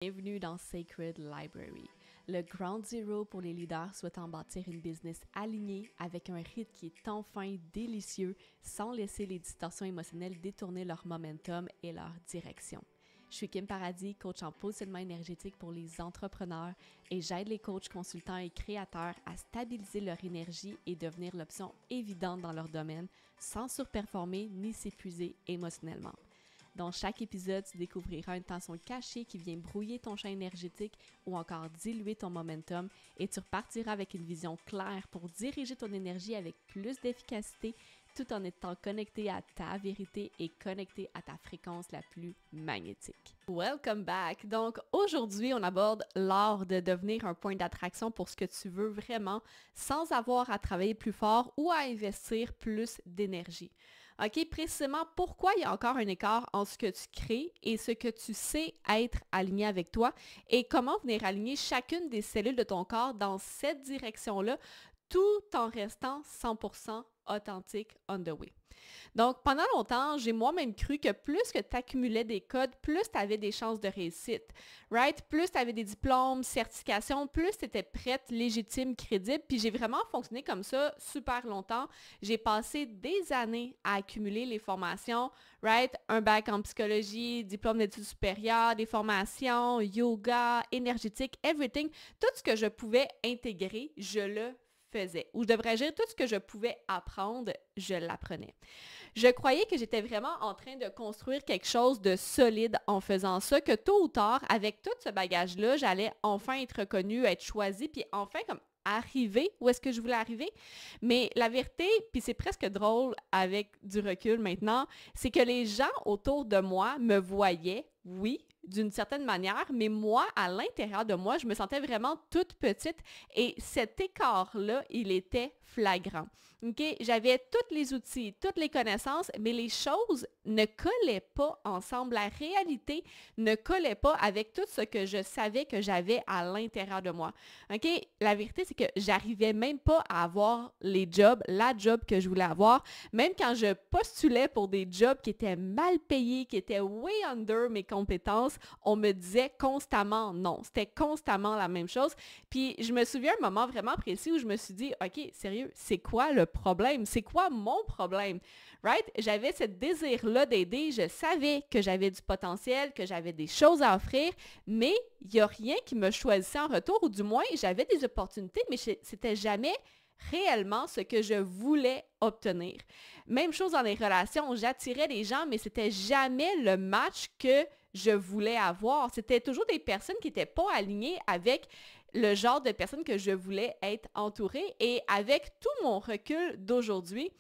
Bienvenue dans Sacred Library, le Ground Zero pour les leaders souhaitant bâtir une business alignée avec un rythme qui est enfin délicieux sans laisser les distorsions émotionnelles détourner leur momentum et leur direction. Je suis Kim Paradis, coach en positionnement énergétique pour les entrepreneurs et j'aide les coachs, consultants et créateurs à stabiliser leur énergie et devenir l'option évidente dans leur domaine sans surperformer ni s'épuiser émotionnellement. Dans chaque épisode, tu découvriras une tension cachée qui vient brouiller ton champ énergétique ou encore diluer ton momentum et tu repartiras avec une vision claire pour diriger ton énergie avec plus d'efficacité tout en étant connecté à ta vérité et connecté à ta fréquence la plus magnétique. Welcome back! Donc aujourd'hui, on aborde l'art de devenir un point d'attraction pour ce que tu veux vraiment sans avoir à travailler plus fort ou à investir plus d'énergie. OK, précisément pourquoi il y a encore un écart entre ce que tu crées et ce que tu sais être aligné avec toi et comment venir aligner chacune des cellules de ton corps dans cette direction-là tout en restant 100% authentique on the way. Donc, pendant longtemps, j'ai moi-même cru que plus que tu accumulais des codes, plus tu avais des chances de réussite, right? Plus tu avais des diplômes, certifications, plus tu étais prête, légitime, crédible. Puis j'ai vraiment fonctionné comme ça super longtemps. J'ai passé des années à accumuler les formations, right? Un bac en psychologie, diplôme d'études supérieures, des formations, yoga, énergétique, everything. Tout ce que je pouvais intégrer, je le faisais. Ou je devrais dire, tout ce que je pouvais apprendre, je l'apprenais. Je croyais que j'étais vraiment en train de construire quelque chose de solide en faisant ça, que tôt ou tard, avec tout ce bagage-là, j'allais enfin être reconnue, être choisie, puis enfin comme arriver où est-ce que je voulais arriver. Mais la vérité, puis c'est presque drôle avec du recul maintenant, c'est que les gens autour de moi me voyaient, oui, d'une certaine manière, mais moi, à l'intérieur de moi, je me sentais vraiment toute petite et cet écart-là, il était flagrant. OK? J'avais tous les outils, toutes les connaissances, mais les choses ne collaient pas ensemble. La réalité ne collait pas avec tout ce que je savais que j'avais à l'intérieur de moi. OK? La vérité, c'est que j'arrivais même pas à avoir les jobs, la job que je voulais avoir. Même quand je postulais pour des jobs qui étaient mal payés, qui étaient way under mes compétences, on me disait constamment non. C'était constamment la même chose. Puis je me souviens un moment vraiment précis où je me suis dit, OK, sérieux, c'est quoi le problème? C'est quoi mon problème? Right? J'avais ce désir-là d'aider. Je savais que j'avais du potentiel, que j'avais des choses à offrir, mais il n'y a rien qui me choisissait en retour, ou du moins, j'avais des opportunités, mais c'était jamais réellement ce que je voulais obtenir. Même chose dans les relations, j'attirais les gens, mais c'était jamais le match que je voulais avoir. C'était toujours des personnes qui n'étaient pas alignées avec le genre de personnes que je voulais être entourée. Et avec tout mon recul d'aujourd'hui,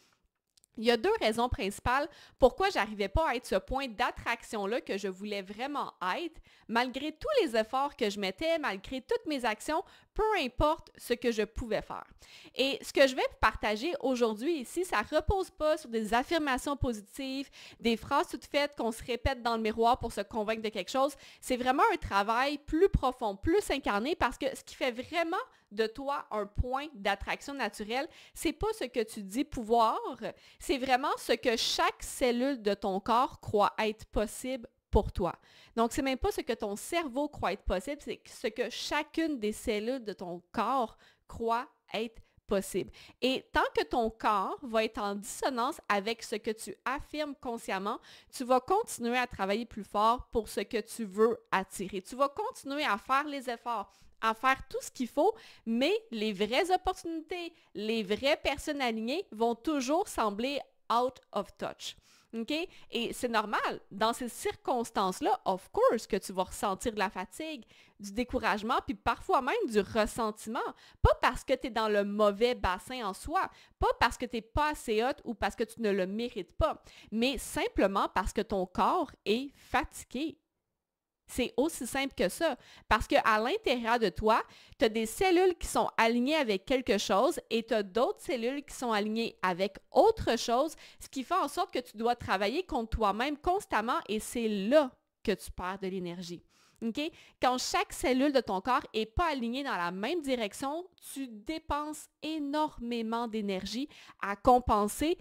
il y a deux raisons principales pourquoi j'arrivais pas à être ce point d'attraction-là que je voulais vraiment être, malgré tous les efforts que je mettais, malgré toutes mes actions, peu importe ce que je pouvais faire. Et ce que je vais partager aujourd'hui ici, ça ne repose pas sur des affirmations positives, des phrases toutes faites qu'on se répète dans le miroir pour se convaincre de quelque chose. C'est vraiment un travail plus profond, plus incarné, parce que ce qui fait vraiment de toi un point d'attraction naturelle, c'est pas ce que tu dis pouvoir, c'est vraiment ce que chaque cellule de ton corps croit être possible pour toi. Donc, c'est même pas ce que ton cerveau croit être possible, c'est ce que chacune des cellules de ton corps croit être possible. Et tant que ton corps va être en dissonance avec ce que tu affirmes consciemment, tu vas continuer à travailler plus fort pour ce que tu veux attirer. Tu vas continuer à faire les efforts, à faire tout ce qu'il faut, mais les vraies opportunités, les vraies personnes alignées vont toujours sembler out of touch. OK? Et c'est normal. Dans ces circonstances-là, of course, que tu vas ressentir de la fatigue, du découragement, puis parfois même du ressentiment. Pas parce que tu es dans le mauvais bassin en soi, pas parce que tu n'es pas assez hot ou parce que tu ne le mérites pas, mais simplement parce que ton corps est fatigué. C'est aussi simple que ça, parce qu'à l'intérieur de toi, tu as des cellules qui sont alignées avec quelque chose et tu as d'autres cellules qui sont alignées avec autre chose, ce qui fait en sorte que tu dois travailler contre toi-même constamment et c'est là que tu perds de l'énergie. Okay? Quand chaque cellule de ton corps n'est pas alignée dans la même direction, tu dépenses énormément d'énergie à compenser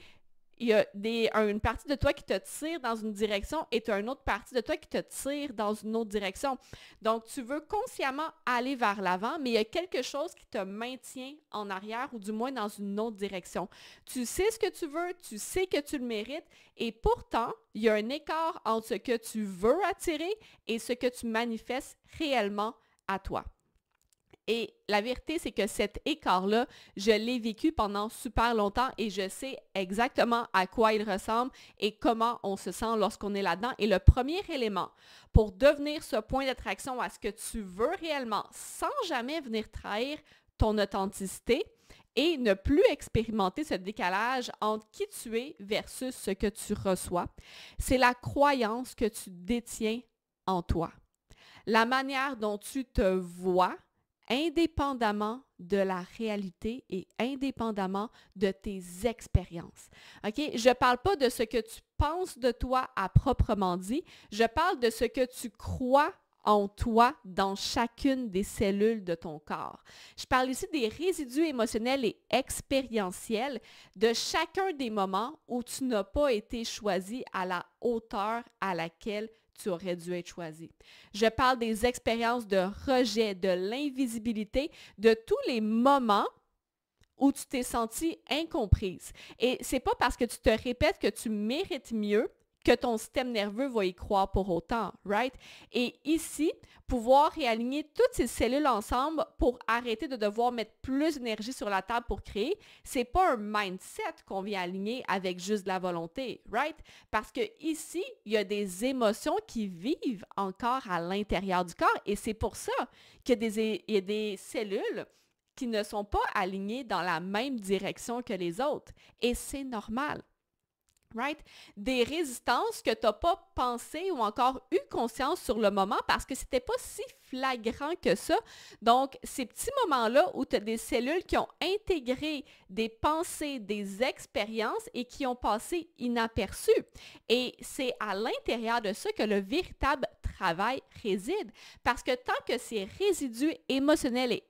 il y a une partie de toi qui te tire dans une direction et tu as une autre partie de toi qui te tire dans une autre direction. Donc, tu veux consciemment aller vers l'avant, mais il y a quelque chose qui te maintient en arrière ou du moins dans une autre direction. Tu sais ce que tu veux, tu sais que tu le mérites et pourtant, il y a un écart entre ce que tu veux attirer et ce que tu manifestes réellement à toi. Et la vérité, c'est que cet écart-là, je l'ai vécu pendant super longtemps et je sais exactement à quoi il ressemble et comment on se sent lorsqu'on est là-dedans. Et le premier élément pour devenir ce point d'attraction à ce que tu veux réellement, sans jamais venir trahir ton authenticité et ne plus expérimenter ce décalage entre qui tu es versus ce que tu reçois, c'est la croyance que tu détiens en toi. La manière dont tu te vois, indépendamment de la réalité et indépendamment de tes expériences. OK? Je ne parle pas de ce que tu penses de toi à proprement dit, je parle de ce que tu crois en toi dans chacune des cellules de ton corps. Je parle ici des résidus émotionnels et expérientiels de chacun des moments où tu n'as pas été choisi à la hauteur à laquelle tu aurais dû être choisi. Je parle des expériences de rejet, de l'invisibilité, de tous les moments où tu t'es sentie incomprise. Et c'est pas parce que tu te répètes que tu mérites mieux que ton système nerveux va y croire pour autant, right? Et ici, pouvoir réaligner toutes ces cellules ensemble pour arrêter de devoir mettre plus d'énergie sur la table pour créer, c'est pas un mindset qu'on vient aligner avec juste de la volonté, right? Parce que ici, il y a des émotions qui vivent encore à l'intérieur du corps et c'est pour ça qu'il y a des cellules qui ne sont pas alignées dans la même direction que les autres. Et c'est normal. Right? Des résistances que tu n'as pas pensé ou encore eu conscience sur le moment parce que ce n'était pas si flagrant que ça. Donc, ces petits moments-là où tu as des cellules qui ont intégré des pensées, des expériences et qui ont passé inaperçues. Et c'est à l'intérieur de ça que le véritable travail réside. Parce que tant que ces résidus émotionnels et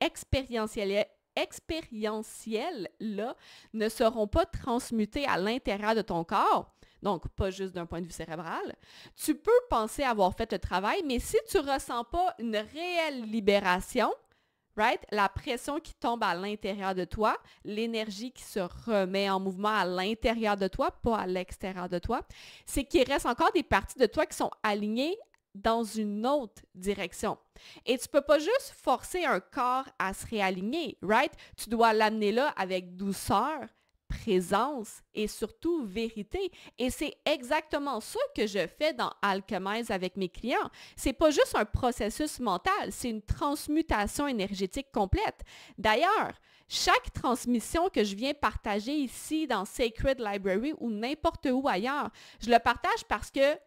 expérientiels-là ne seront pas transmutés à l'intérieur de ton corps, donc pas juste d'un point de vue cérébral, tu peux penser avoir fait le travail, mais si tu ne ressens pas une réelle libération, right, la pression qui tombe à l'intérieur de toi, l'énergie qui se remet en mouvement à l'intérieur de toi, pas à l'extérieur de toi, c'est qu'il reste encore des parties de toi qui sont alignées dans une autre direction. Et tu ne peux pas juste forcer un corps à se réaligner, right? Tu dois l'amener là avec douceur, présence et surtout vérité. Et c'est exactement ça que je fais dans Alchemize avec mes clients. C'est pas juste un processus mental, c'est une transmutation énergétique complète. D'ailleurs, chaque transmission que je viens partager ici dans Sacred Library ou n'importe où ailleurs, je le partage parce que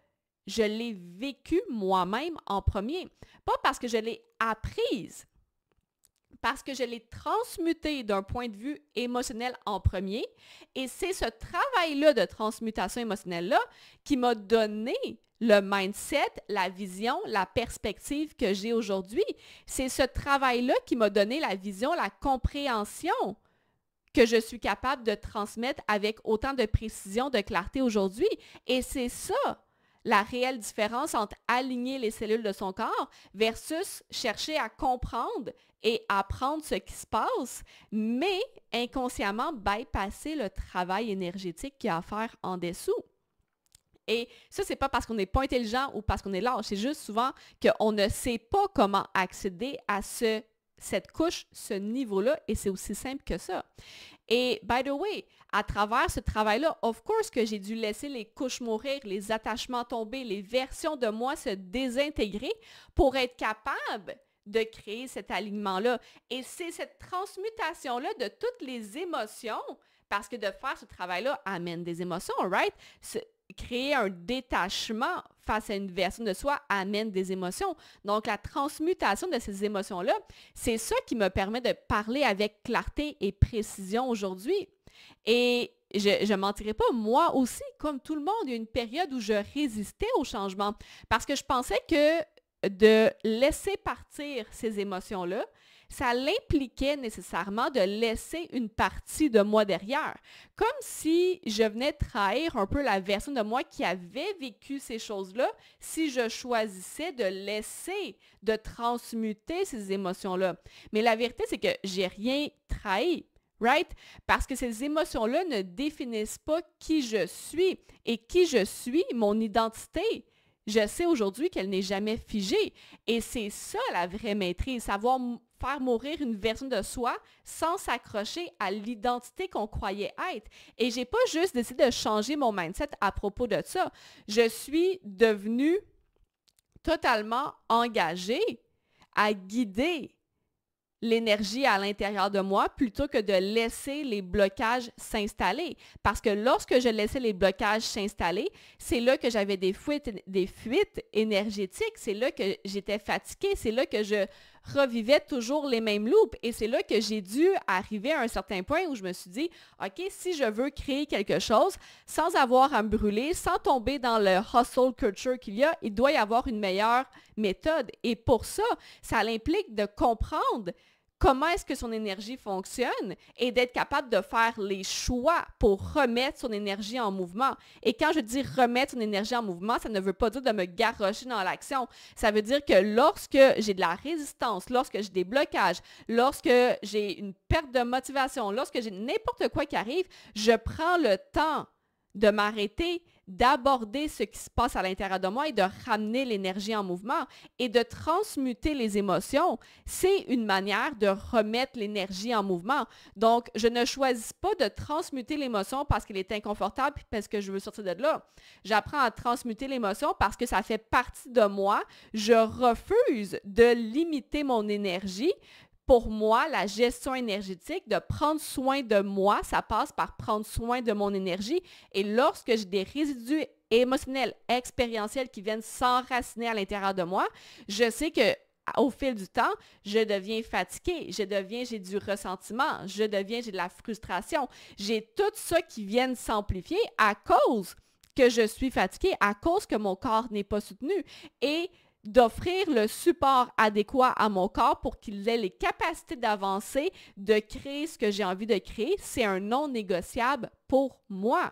je l'ai vécu moi-même en premier. Pas parce que je l'ai apprise, parce que je l'ai transmutée d'un point de vue émotionnel en premier. Et c'est ce travail-là de transmutation émotionnelle-là qui m'a donné le mindset, la vision, la perspective que j'ai aujourd'hui. C'est ce travail-là qui m'a donné la vision, la compréhension que je suis capable de transmettre avec autant de précision, de clarté aujourd'hui. Et c'est ça la réelle différence entre aligner les cellules de son corps versus chercher à comprendre et apprendre ce qui se passe, mais inconsciemment bypasser le travail énergétique qu'il y a à faire en dessous. Et ça, c'est pas parce qu'on n'est pas intelligent ou parce qu'on est lâche, c'est juste souvent qu'on ne sait pas comment accéder à cette couche, ce niveau-là, et c'est aussi simple que ça. Et by the way, à travers ce travail-là, of course que j'ai dû laisser les couches mourir, les attachements tomber, les versions de moi se désintégrer pour être capable de créer cet alignement-là. Et c'est cette transmutation-là de toutes les émotions, parce que de faire ce travail-là amène des émotions, right? Créer un détachement face à une version de soi amène des émotions. Donc, la transmutation de ces émotions-là, c'est ça qui me permet de parler avec clarté et précision aujourd'hui. Et je ne mentirais pas, moi aussi, comme tout le monde, il y a une période où je résistais au changement parce que je pensais que de laisser partir ces émotions-là, ça l'impliquait nécessairement de laisser une partie de moi derrière. Comme si je venais trahir un peu la version de moi qui avait vécu ces choses-là si je choisissais de laisser, de transmuter ces émotions-là. Mais la vérité, c'est que j'ai rien trahi. Right? Parce que ces émotions-là ne définissent pas qui je suis. Et qui je suis, mon identité, je sais aujourd'hui qu'elle n'est jamais figée. Et c'est ça la vraie maîtrise, savoir faire mourir une version de soi sans s'accrocher à l'identité qu'on croyait être. Et j'ai pas juste décidé de changer mon mindset à propos de ça. Je suis devenue totalement engagée à guider l'énergie à l'intérieur de moi plutôt que de laisser les blocages s'installer. Parce que lorsque je laissais les blocages s'installer, c'est là que j'avais des fuites énergétiques, c'est là que j'étais fatiguée, c'est là que je revivais toujours les mêmes loops. Et c'est là que j'ai dû arriver à un certain point où je me suis dit, OK, si je veux créer quelque chose sans avoir à me brûler, sans tomber dans le hustle culture qu'il y a, il doit y avoir une meilleure méthode. Et pour ça, ça implique de comprendre comment est-ce que son énergie fonctionne et d'être capable de faire les choix pour remettre son énergie en mouvement. Et quand je dis remettre son énergie en mouvement, ça ne veut pas dire de me garrocher dans l'action. Ça veut dire que lorsque j'ai de la résistance, lorsque j'ai des blocages, lorsque j'ai une perte de motivation, lorsque j'ai n'importe quoi qui arrive, je prends le temps de m'arrêter, d'aborder ce qui se passe à l'intérieur de moi et de ramener l'énergie en mouvement et de transmuter les émotions. C'est une manière de remettre l'énergie en mouvement. Donc, je ne choisis pas de transmuter l'émotion parce qu'elle est inconfortable et parce que je veux sortir de là. J'apprends à transmuter l'émotion parce que ça fait partie de moi. Je refuse de limiter mon énergie. Pour moi, la gestion énergétique, de prendre soin de moi, ça passe par prendre soin de mon énergie. Et lorsque j'ai des résidus émotionnels, expérientiels qui viennent s'enraciner à l'intérieur de moi, je sais que au fil du temps, je deviens fatiguée, j'ai du ressentiment, j'ai de la frustration. J'ai tout ça qui vient s'amplifier à cause que je suis fatiguée, à cause que mon corps n'est pas soutenu. Et d'offrir le support adéquat à mon corps pour qu'il ait les capacités d'avancer, de créer ce que j'ai envie de créer, c'est un non négociable pour moi.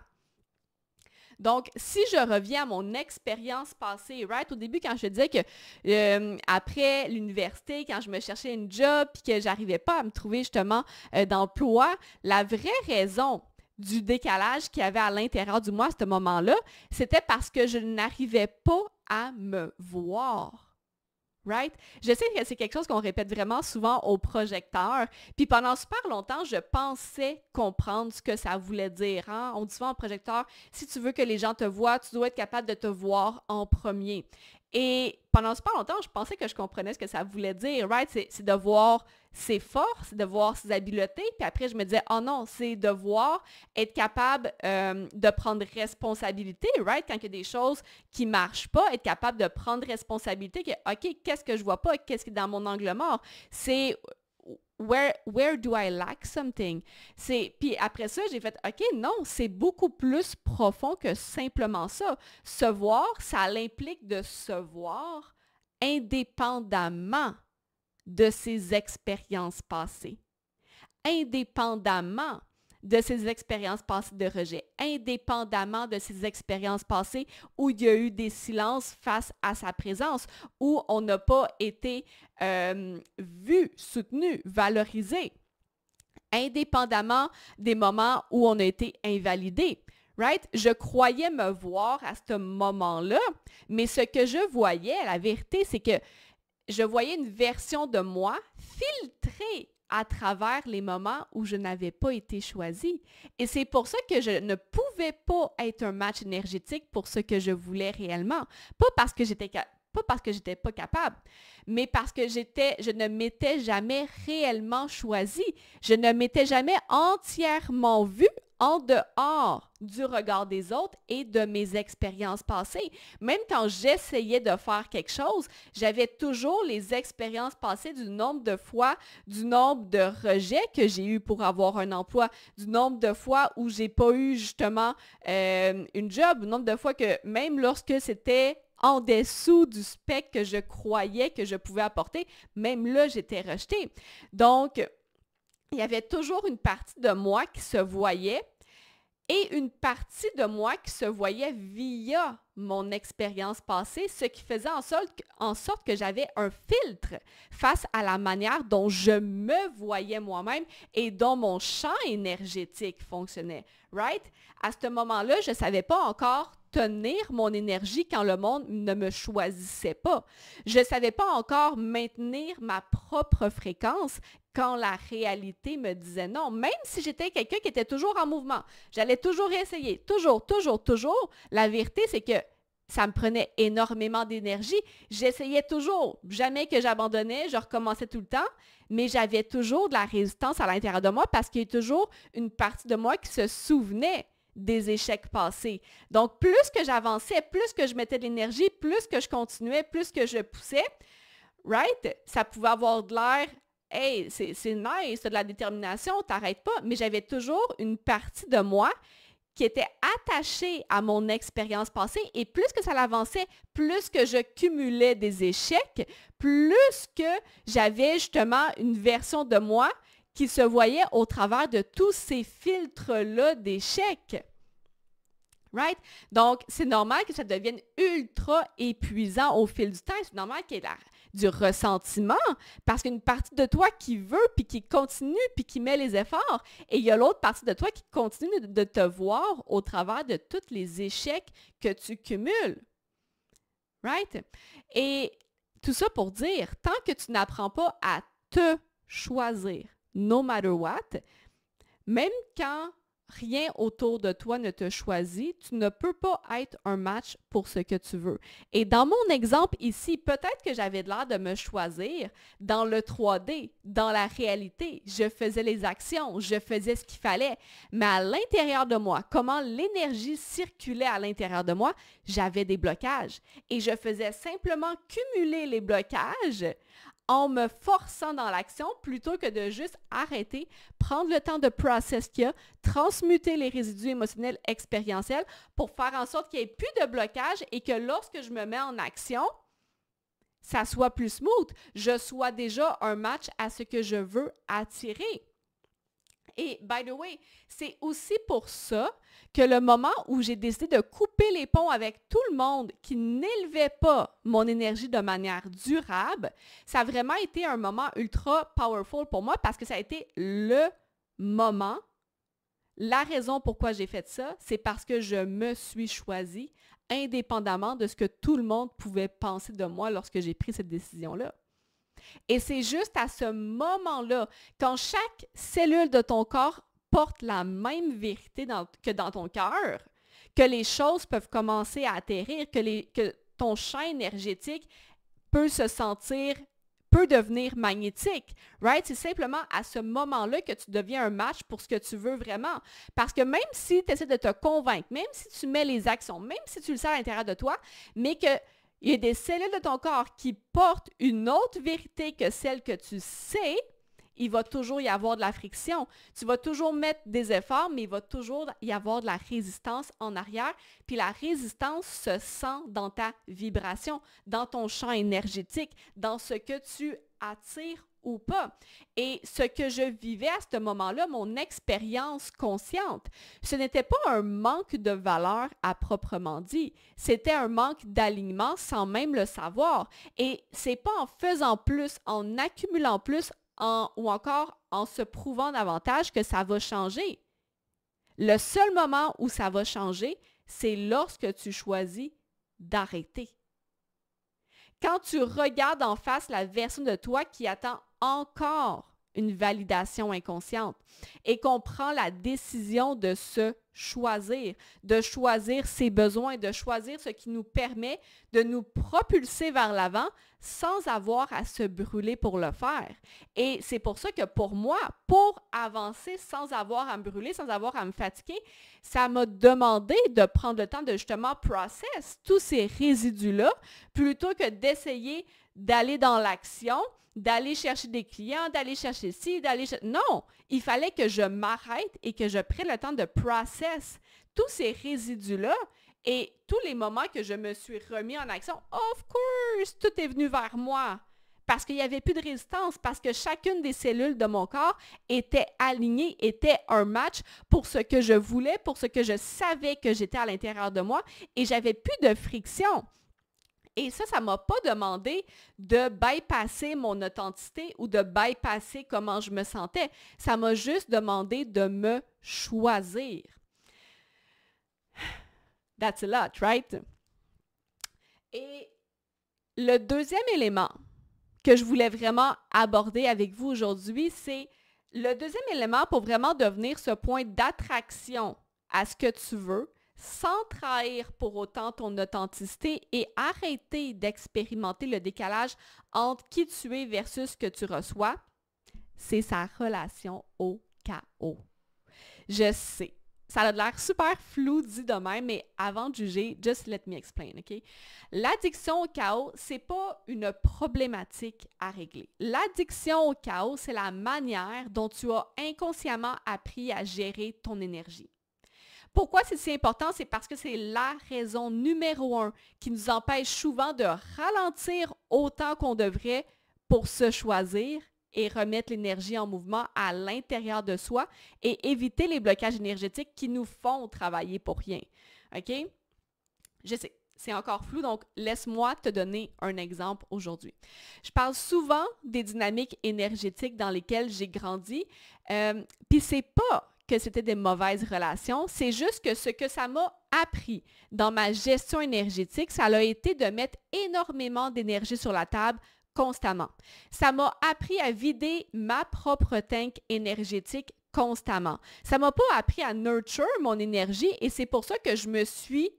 Donc, si je reviens à mon expérience passée, right, au début, quand je disais que après l'université, quand je me cherchais une job et que j'arrivais pas à me trouver justement d'emploi, la vraie raison du décalage qu'il y avait à l'intérieur du moi à ce moment-là, c'était parce que je n'arrivais pas à me voir. Right? Je sais que c'est quelque chose qu'on répète vraiment souvent au projecteur. Puis pendant super longtemps, je pensais comprendre ce que ça voulait dire. Hein? On dit souvent au projecteur, si tu veux que les gens te voient, tu dois être capable de te voir en premier. Et pendant super longtemps, je pensais que je comprenais ce que ça voulait dire, right? C'est de voir ses forces, de voir ses habiletés. Puis après, je me disais, oh non, c'est de voir, être capable de prendre responsabilité, right? Quand il y a des choses qui ne marchent pas, être capable de prendre responsabilité, que, OK, qu'est-ce que je vois pas? Qu'est-ce qui est dans mon angle mort? C'est where do I lack something? Puis après ça, j'ai fait, OK, non, c'est beaucoup plus profond que simplement ça. Se voir, ça l'implique de se voir indépendamment de ses expériences passées, indépendamment de ses expériences passées de rejet, indépendamment de ses expériences passées où il y a eu des silences face à sa présence, où on n'a pas été vu, soutenu, valorisé, indépendamment des moments où on a été invalidé. Right? Je croyais me voir à ce moment-là, mais ce que je voyais, la vérité, c'est que je voyais une version de moi filtrée à travers les moments où je n'avais pas été choisie. Et c'est pour ça que je ne pouvais pas être un match énergétique pour ce que je voulais réellement. Pas parce que j'étais pas capable, mais parce que je ne m'étais jamais réellement choisie. Je ne m'étais jamais entièrement vue en dehors du regard des autres et de mes expériences passées. Même quand j'essayais de faire quelque chose, j'avais toujours les expériences passées du nombre de fois, du nombre de rejets que j'ai eu pour avoir un emploi, du nombre de fois où j'ai pas eu justement une job, du nombre de fois que même lorsque c'était en dessous du spectre que je croyais que je pouvais apporter. Même là, j'étais rejetée. Donc, il y avait toujours une partie de moi qui se voyait et une partie de moi qui se voyait via mon expérience passée, ce qui faisait en sorte que j'avais un filtre face à la manière dont je me voyais moi-même et dont mon champ énergétique fonctionnait. Right? À ce moment-là, je ne savais pas encore tenir mon énergie quand le monde ne me choisissait pas. Je ne savais pas encore maintenir ma propre fréquence quand la réalité me disait non. Même si j'étais quelqu'un qui était toujours en mouvement, j'allais toujours essayer, toujours. La vérité, c'est que ça me prenait énormément d'énergie. J'essayais toujours. Jamais que j'abandonnais, je recommençais tout le temps, mais j'avais toujours de la résistance à l'intérieur de moi parce qu'il y a toujours une partie de moi qui se souvenait des échecs passés. Donc, plus que j'avançais, plus que je mettais de l'énergie, plus que je continuais, plus que je poussais, right? Ça pouvait avoir de l'air « Hey, c'est nice, t'as de la détermination, t'arrêtes pas », mais j'avais toujours une partie de moi qui était attachée à mon expérience passée et plus que ça l'avançait, plus que je cumulais des échecs, plus que j'avais justement une version de moi qui se voyait au travers de tous ces filtres-là d'échecs. Right? Donc, c'est normal que ça devienne ultra épuisant au fil du temps. C'est normal qu'il y ait du ressentiment parce qu'une partie de toi qui veut, puis qui continue, puis qui met les efforts. Et il y a l'autre partie de toi qui continue de te voir au travers de tous les échecs que tu cumules. Right? Et tout ça pour dire, tant que tu n'apprends pas à te choisir, no matter what, même quand rien autour de toi ne te choisit, tu ne peux pas être un match pour ce que tu veux. Et dans mon exemple ici, peut-être que j'avais l'air de me choisir dans le 3D, dans la réalité. Je faisais les actions, je faisais ce qu'il fallait. Mais à l'intérieur de moi, comment l'énergie circulait à l'intérieur de moi, j'avais des blocages. Et je faisais simplement cumuler les blocages en me forçant dans l'action plutôt que de juste arrêter, prendre le temps de process qu'il y a, transmuter les résidus émotionnels expérientiels pour faire en sorte qu'il n'y ait plus de blocage et que lorsque je me mets en action, ça soit plus smooth. Je sois déjà un match à ce que je veux attirer. Et by the way, c'est aussi pour ça que le moment où j'ai décidé de couper les ponts avec tout le monde qui n'élevait pas mon énergie de manière durable, ça a vraiment été un moment ultra powerful pour moi parce que ça a été le moment. La raison pourquoi j'ai fait ça, c'est parce que je me suis choisie indépendamment de ce que tout le monde pouvait penser de moi lorsque j'ai pris cette décision-là. Et c'est juste à ce moment-là, quand chaque cellule de ton corps porte la même vérité que dans ton cœur, que les choses peuvent commencer à atterrir, que ton champ énergétique peut devenir magnétique, right? C'est simplement à ce moment-là que tu deviens un match pour ce que tu veux vraiment. Parce que même si tu essaies de te convaincre, même si tu mets les actions, même si tu le sais à l'intérieur de toi, mais que il y a des cellules de ton corps qui portent une autre vérité que celle que tu sais, il va toujours y avoir de la friction. Tu vas toujours mettre des efforts, mais il va toujours y avoir de la résistance en arrière. Puis la résistance se sent dans ta vibration, dans ton champ énergétique, dans ce que tu attires ou pas. Et ce que je vivais à ce moment-là, mon expérience consciente, ce n'était pas un manque de valeur à proprement dit. C'était un manque d'alignement sans même le savoir. Et c'est pas en faisant plus, en accumulant plus, ou encore en se prouvant davantage que ça va changer. Le seul moment où ça va changer, c'est lorsque tu choisis d'arrêter. Quand tu regardes en face la version de toi qui attend encore une validation inconsciente et qu'on prend la décision de se choisir, de choisir ses besoins, de choisir ce qui nous permet de nous propulser vers l'avant sans avoir à se brûler pour le faire. Et c'est pour ça que pour moi, pour avancer sans avoir à me brûler, sans avoir à me fatiguer, ça m'a demandé de prendre le temps de justement process tous ces résidus-là plutôt que d'essayer d'aller dans l'action, d'aller chercher des clients, d'aller chercher ci, d'aller chercher... Non! Il fallait que je m'arrête et que je prenne le temps de process tous ces résidus-là Et tous les moments que je me suis remis en action, of course, tout est venu vers moi. Parce qu'il n'y avait plus de résistance, parce que chacune des cellules de mon corps était alignée, était un match pour ce que je voulais, pour ce que je savais que j'étais à l'intérieur de moi, et j'avais plus de friction. Et ça ne m'a pas demandé de bypasser mon authenticité ou de bypasser comment je me sentais. Ça m'a juste demandé de me choisir. That's a lot, right? Et le deuxième élément que je voulais vraiment aborder avec vous aujourd'hui, c'est le deuxième élément pour vraiment devenir ce point d'attraction à ce que tu veux, sans trahir pour autant ton authenticité et arrêter d'expérimenter le décalage entre qui tu es versus ce que tu reçois, c'est sa relation au chaos. Je sais, ça a l'air super flou dit de même, mais avant de juger, just let me explain, OK? L'addiction au chaos, c'est pas une problématique à régler. L'addiction au chaos, c'est la manière dont tu as inconsciemment appris à gérer ton énergie. Pourquoi c'est si important? C'est parce que c'est la raison numéro 1 qui nous empêche souvent de ralentir autant qu'on devrait pour se choisir et remettre l'énergie en mouvement à l'intérieur de soi et éviter les blocages énergétiques qui nous font travailler pour rien. OK? Je sais, c'est encore flou, donc laisse-moi te donner un exemple aujourd'hui. Je parle souvent des dynamiques énergétiques dans lesquelles j'ai grandi, puis c'est pas que c'était des mauvaises relations, c'est juste que ce que ça m'a appris dans ma gestion énergétique, ça a été de mettre énormément d'énergie sur la table constamment. Ça m'a appris à vider ma propre tank énergétique constamment. Ça m'a pas appris à nurture mon énergie et c'est pour ça que je me suis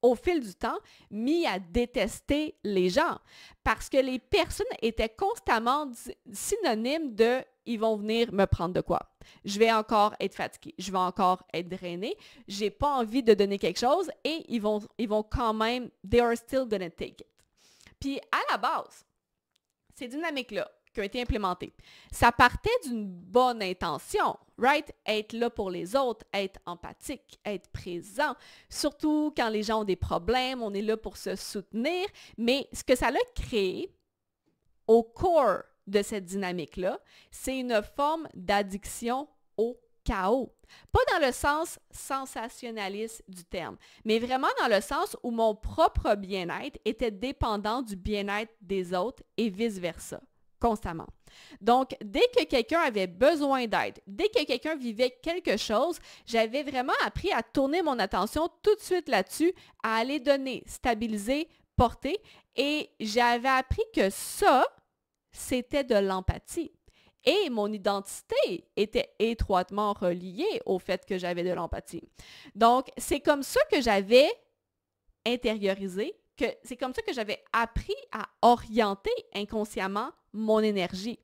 au fil du temps, mis à détester les gens parce que les personnes étaient constamment synonymes de « ils vont venir me prendre de quoi ». Je vais encore être fatiguée, je vais encore être drainée, j'ai pas envie de donner quelque chose et ils vont quand même « they are still gonna take it ». Puis à la base, ces dynamiques-là qui ont été implémentées, ça partait d'une bonne intention, right? Être là pour les autres, être empathique, être présent, surtout quand les gens ont des problèmes, on est là pour se soutenir, mais ce que ça a créé au corps de cette dynamique-là, c'est une forme d'addiction au chaos. Pas dans le sens sensationnaliste du terme, mais vraiment dans le sens où mon propre bien-être était dépendant du bien-être des autres et vice-versa, constamment. Donc, dès que quelqu'un avait besoin d'aide, dès que quelqu'un vivait quelque chose, j'avais vraiment appris à tourner mon attention tout de suite là-dessus, à aller donner, stabiliser, porter, et j'avais appris que ça, c'était de l'empathie. Et mon identité était étroitement reliée au fait que j'avais de l'empathie. Donc, c'est comme ça que j'avais intériorisé, c'est comme ça que j'avais appris à orienter inconsciemment mon énergie.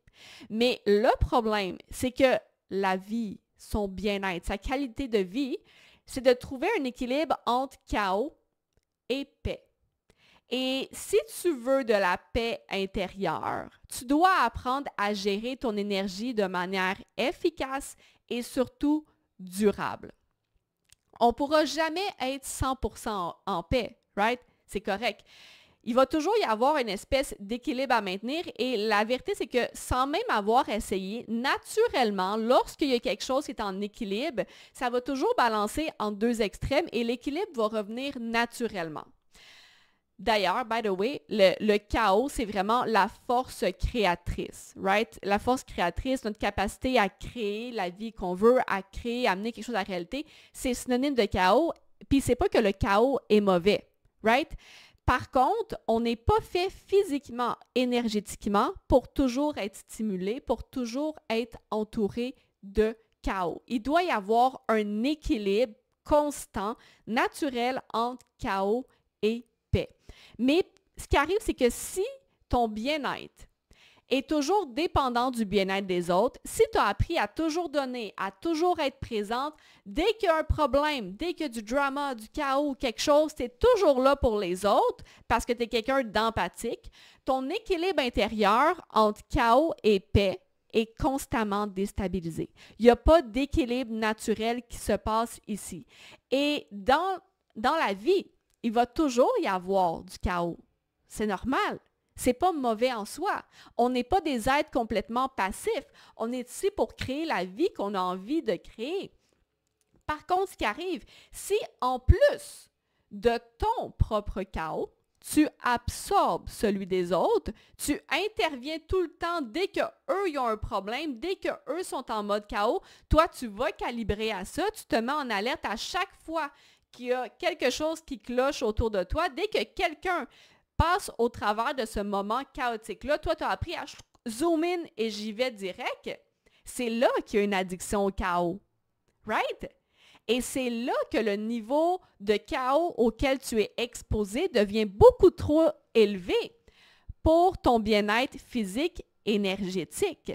Mais le problème, c'est que la vie, son bien-être, sa qualité de vie, c'est de trouver un équilibre entre chaos et paix. Et si tu veux de la paix intérieure, tu dois apprendre à gérer ton énergie de manière efficace et surtout durable. On ne pourra jamais être 100% en paix, right? C'est correct. Il va toujours y avoir une espèce d'équilibre à maintenir et la vérité, c'est que sans même avoir essayé, naturellement, lorsqu'il y a quelque chose qui est en équilibre, ça va toujours balancer en deux extrêmes et l'équilibre va revenir naturellement. D'ailleurs, by the way, le chaos, c'est vraiment la force créatrice, right? La force créatrice, notre capacité à créer la vie qu'on veut, à créer, à amener quelque chose à la réalité, c'est synonyme de chaos. Puis c'est pas que le chaos est mauvais, right? Par contre, on n'est pas fait physiquement, énergétiquement pour toujours être stimulé, pour toujours être entouré de chaos. Il doit y avoir un équilibre constant, naturel entre chaos et paix. Mais ce qui arrive, c'est que si ton bien-être est toujours dépendant du bien-être des autres, si tu as appris à toujours donner, à toujours être présente, dès qu'il y a un problème, dès qu'il y a du drama, du chaos, quelque chose, tu es toujours là pour les autres parce que tu es quelqu'un d'empathique, ton équilibre intérieur entre chaos et paix est constamment déstabilisé. Il n'y a pas d'équilibre naturel qui se passe ici. Et dans dans la vie, il va toujours y avoir du chaos. C'est normal. C'est pas mauvais en soi. On n'est pas des êtres complètement passifs. On est ici pour créer la vie qu'on a envie de créer. Par contre, ce qui arrive, si en plus de ton propre chaos, tu absorbes celui des autres, tu interviens tout le temps dès qu'eux ils ont un problème, dès qu'eux sont en mode chaos, toi tu vas calibrer à ça, tu te mets en alerte à chaque fois qu'il y a quelque chose qui cloche autour de toi, dès que quelqu'un passe au travers de ce moment chaotique-là, toi tu as appris à zoom in et j'y vais direct, c'est là qu'il y a une addiction au chaos, right? Et c'est là que le niveau de chaos auquel tu es exposé devient beaucoup trop élevé pour ton bien-être physique, énergétique.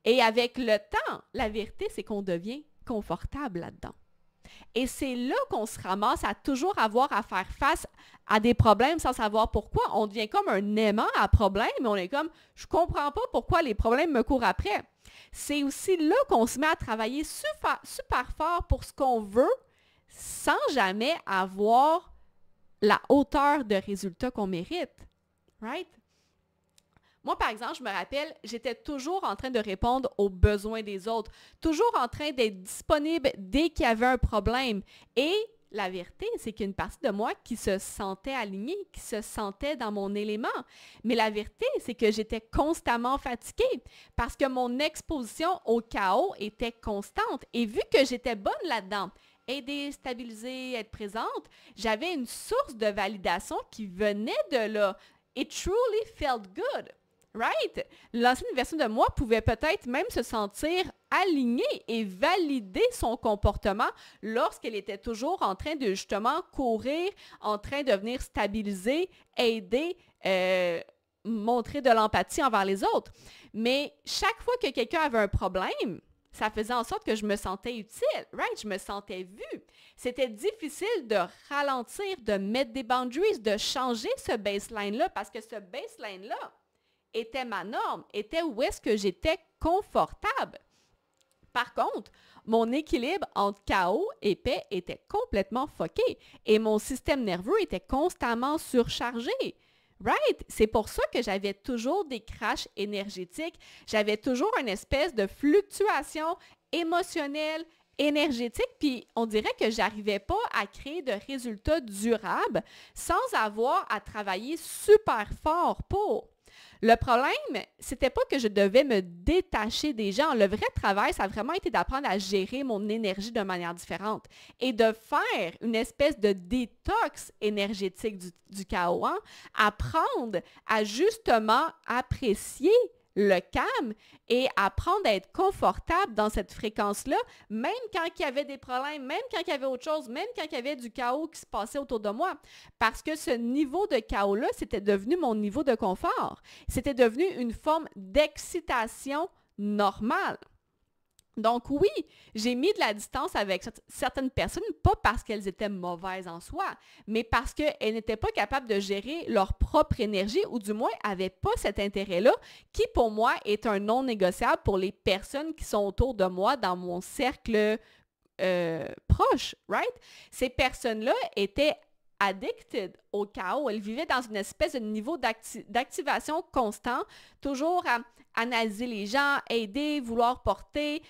Et avec le temps, la vérité, c'est qu'on devient confortable là-dedans. Et c'est là qu'on se ramasse à toujours avoir à faire face à des problèmes sans savoir pourquoi. On devient comme un aimant à problèmes, mais on est comme, je comprends pas pourquoi les problèmes me courent après. C'est aussi là qu'on se met à travailler super, super fort pour ce qu'on veut sans jamais avoir la hauteur de résultats qu'on mérite. Right? Moi, par exemple, je me rappelle, j'étais toujours en train de répondre aux besoins des autres, toujours en train d'être disponible dès qu'il y avait un problème. Et la vérité, c'est qu'il y a une partie de moi qui se sentait alignée, qui se sentait dans mon élément. Mais la vérité, c'est que j'étais constamment fatiguée parce que mon exposition au chaos était constante. Et vu que j'étais bonne là-dedans, aider, stabiliser, être présente, j'avais une source de validation qui venait de là. It truly felt good. Right? L'ancienne version de moi pouvait peut-être même se sentir alignée et valider son comportement lorsqu'elle était toujours en train de justement courir, en train de venir stabiliser, aider, montrer de l'empathie envers les autres. Mais chaque fois que quelqu'un avait un problème, ça faisait en sorte que je me sentais utile, right? Je me sentais vue. C'était difficile de ralentir, de mettre des boundaries, de changer ce baseline-là parce que ce baseline-là était ma norme, était où est-ce que j'étais confortable. Par contre, mon équilibre entre chaos et paix était complètement fucké et mon système nerveux était constamment surchargé. Right? C'est pour ça que j'avais toujours des crashs énergétiques, j'avais toujours une espèce de fluctuation émotionnelle, énergétique, puis on dirait que j'arrivais pas à créer de résultats durables sans avoir à travailler super fort pour. Le problème, c'était pas que je devais me détacher des gens. Le vrai travail, ça a vraiment été d'apprendre à gérer mon énergie de manière différente et de faire une espèce de détox énergétique du chaos. Hein? Apprendre à justement apprécier le calme et apprendre à être confortable dans cette fréquence-là, même quand il y avait des problèmes, même quand il y avait autre chose, même quand il y avait du chaos qui se passait autour de moi. Parce que ce niveau de chaos-là, c'était devenu mon niveau de confort. C'était devenu une forme d'excitation normale. Donc oui, j'ai mis de la distance avec certaines personnes, pas parce qu'elles étaient mauvaises en soi, mais parce qu'elles n'étaient pas capables de gérer leur propre énergie ou du moins n'avaient pas cet intérêt-là qui pour moi est un non négociable pour les personnes qui sont autour de moi dans mon cercle proche, right? Ces personnes-là étaient addicted au chaos. Elles vivaient dans une espèce de niveau d'activation constant, toujours à analyser les gens, aider, vouloir porter,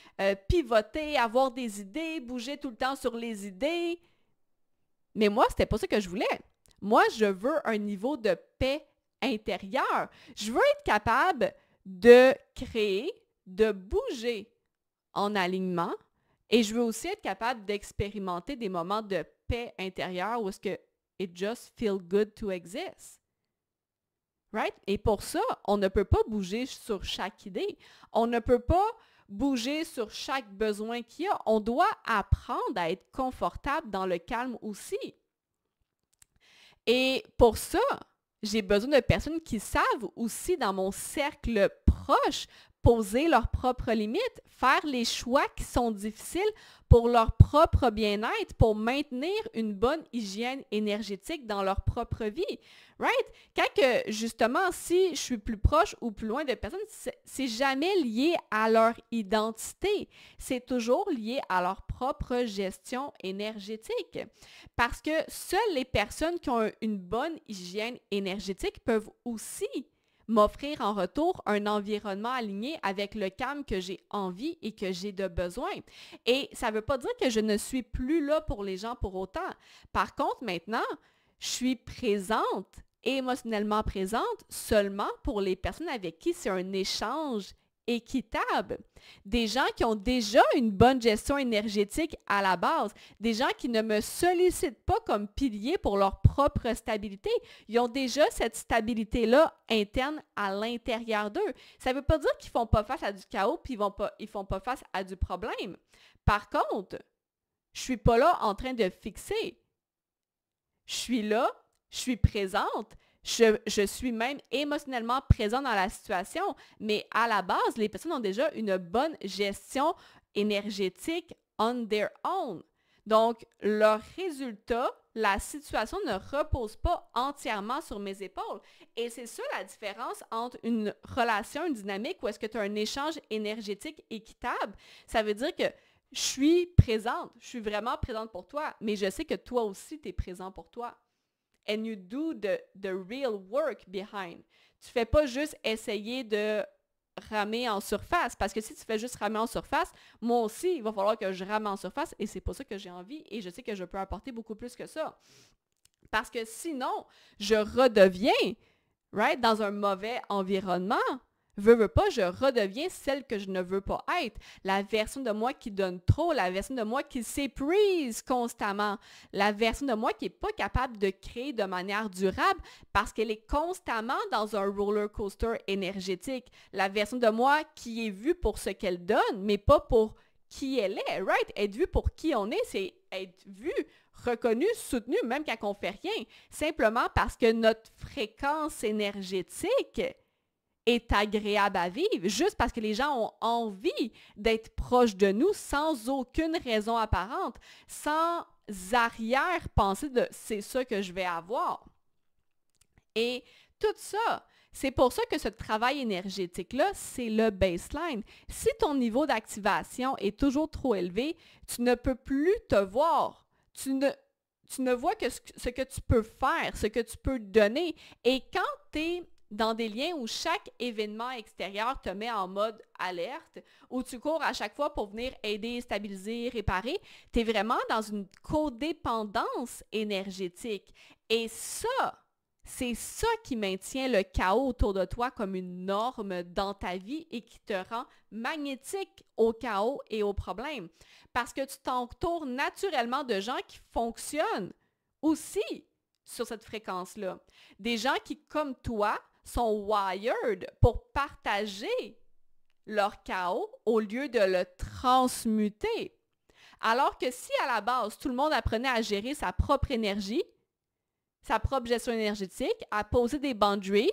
pivoter, avoir des idées, bouger tout le temps sur les idées. Mais moi, c'était pas ça que je voulais. Moi, je veux un niveau de paix intérieure. Je veux être capable de créer, de bouger en alignement et je veux aussi être capable d'expérimenter des moments de paix intérieure où est-ce que it just feels good to exist. Right? Et pour ça, on ne peut pas bouger sur chaque idée. On ne peut pas bouger sur chaque besoin qu'il y a. On doit apprendre à être confortable dans le calme aussi. Et pour ça, j'ai besoin de personnes qui savent aussi dans mon cercle proche poser leurs propres limites, faire les choix qui sont difficiles pour leur propre bien-être, pour maintenir une bonne hygiène énergétique dans leur propre vie. Right? Quand que, justement, si je suis plus proche ou plus loin de personnes, c'est jamais lié à leur identité. C'est toujours lié à leur propre propre gestion énergétique. Parce que seules les personnes qui ont une bonne hygiène énergétique peuvent aussi m'offrir en retour un environnement aligné avec le calme que j'ai envie et que j'ai de besoin. Et ça ne veut pas dire que je ne suis plus là pour les gens pour autant. Par contre, maintenant, je suis présente, émotionnellement présente, seulement pour les personnes avec qui c'est un échange équitable. Des gens qui ont déjà une bonne gestion énergétique à la base, des gens qui ne me sollicitent pas comme pilier pour leur propre stabilité. Ils ont déjà cette stabilité-là interne à l'intérieur d'eux. Ça ne veut pas dire qu'ils ne font pas face à du chaos puis ils font pas face à du problème. Par contre, je ne suis pas là en train de fixer. Je suis là, je suis présente, je suis même émotionnellement présente dans la situation, mais à la base, les personnes ont déjà une bonne gestion énergétique on their own. Donc, leur résultat, la situation ne repose pas entièrement sur mes épaules. Et c'est ça la différence entre une relation, une dynamique où est-ce que tu as un échange énergétique équitable. Ça veut dire que je suis présente, je suis vraiment présente pour toi, mais je sais que toi aussi, tu es présent pour toi. And you do the real work behind. Tu ne fais pas juste essayer de ramer en surface, parce que si tu fais juste ramer en surface, moi aussi, il va falloir que je rame en surface et c'est pas ça que j'ai envie et je sais que je peux apporter beaucoup plus que ça. Parce que sinon, je redeviens, right, dans un mauvais environnement. Veux pas, je redeviens celle que je ne veux pas être. La version de moi qui donne trop, la version de moi qui s'épuise constamment, la version de moi qui n'est pas capable de créer de manière durable parce qu'elle est constamment dans un roller coaster énergétique. La version de moi qui est vue pour ce qu'elle donne, mais pas pour qui elle est, right? Être vue pour qui on est, c'est être vue, reconnue, soutenue, même quand on ne fait rien. Simplement parce que notre fréquence énergétique est agréable à vivre, juste parce que les gens ont envie d'être proches de nous sans aucune raison apparente, sans arrière-pensée de « c'est ça que je vais avoir ». Et tout ça, c'est pour ça que ce travail énergétique-là, c'est le baseline. Si ton niveau d'activation est toujours trop élevé, tu ne peux plus te voir. Tu ne vois que ce que tu peux faire, ce que tu peux donner. Et quand tu es dans des liens où chaque événement extérieur te met en mode alerte, où tu cours à chaque fois pour venir aider, stabiliser, réparer, tu es vraiment dans une codépendance énergétique. Et ça, c'est ça qui maintient le chaos autour de toi comme une norme dans ta vie et qui te rend magnétique au chaos et aux problèmes. Parce que tu t'entoures naturellement de gens qui fonctionnent aussi sur cette fréquence-là. Des gens qui, comme toi, sont wired pour partager leur chaos au lieu de le transmuter. Alors que si à la base, tout le monde apprenait à gérer sa propre énergie, sa propre gestion énergétique, à poser des boundaries,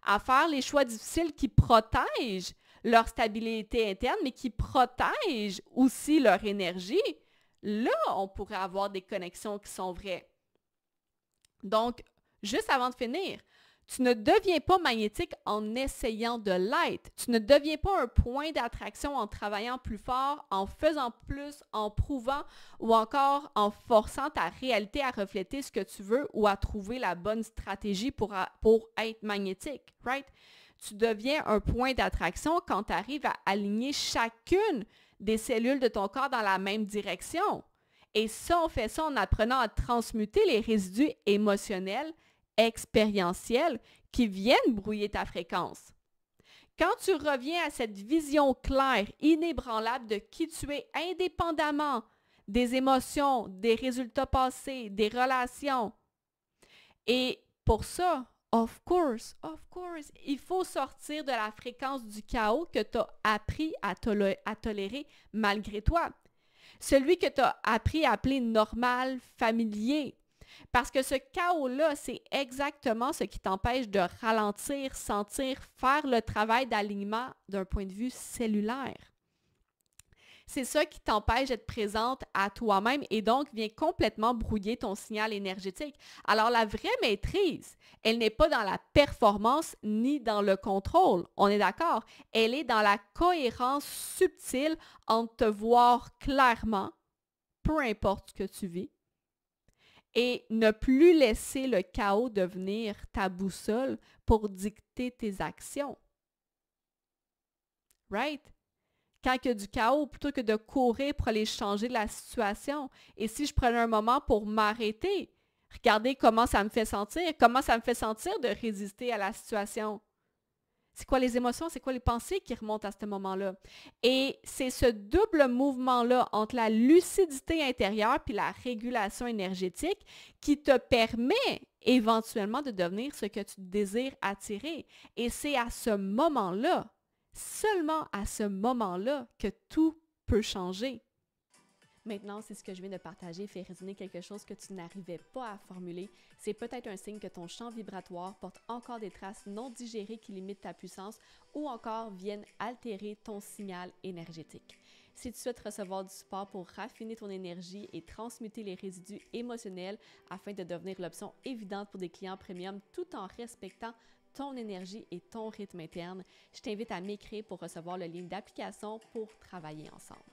à faire les choix difficiles qui protègent leur stabilité interne, mais qui protègent aussi leur énergie, là, on pourrait avoir des connexions qui sont vraies. Donc, juste avant de finir, tu ne deviens pas magnétique en essayant de l'être. Tu ne deviens pas un point d'attraction en travaillant plus fort, en faisant plus, en prouvant ou encore en forçant ta réalité à refléter ce que tu veux ou à trouver la bonne stratégie pour être magnétique, right? Tu deviens un point d'attraction quand tu arrives à aligner chacune des cellules de ton corps dans la même direction. Et ça, on fait ça en apprenant à transmuter les résidus émotionnels, expérientiels qui viennent brouiller ta fréquence. Quand tu reviens à cette vision claire, inébranlable de qui tu es indépendamment des émotions, des résultats passés, des relations. Et pour ça, of course, il faut sortir de la fréquence du chaos que tu as appris à tolérer malgré toi. Celui que tu as appris à appeler normal, familier. Parce que ce chaos-là, c'est exactement ce qui t'empêche de ralentir, sentir, faire le travail d'alignement d'un point de vue cellulaire. C'est ça qui t'empêche d'être présente à toi-même et donc vient complètement brouiller ton signal énergétique. Alors la vraie maîtrise, elle n'est pas dans la performance ni dans le contrôle, on est d'accord? Elle est dans la cohérence subtile entre te voir clairement peu importe ce que tu vis, et ne plus laisser le chaos devenir ta boussole pour dicter tes actions. Right? Quand il y a du chaos, plutôt que de courir pour aller changer la situation, et si je prenais un moment pour m'arrêter, regarder comment ça me fait sentir de résister à la situation. C'est quoi les émotions, c'est quoi les pensées qui remontent à ce moment-là? Et c'est ce double mouvement-là entre la lucidité intérieure puis la régulation énergétique qui te permet éventuellement de devenir ce que tu désires attirer. Et c'est à ce moment-là, seulement à ce moment-là, que tout peut changer. Maintenant, si ce que je viens de partager fait résonner quelque chose que tu n'arrivais pas à formuler, c'est peut-être un signe que ton champ vibratoire porte encore des traces non digérées qui limitent ta puissance ou encore viennent altérer ton signal énergétique. Si tu souhaites recevoir du support pour raffiner ton énergie et transmuter les résidus émotionnels afin de devenir l'option évidente pour des clients premium tout en respectant ton énergie et ton rythme interne, je t'invite à m'écrire pour recevoir le lien d'application pour travailler ensemble.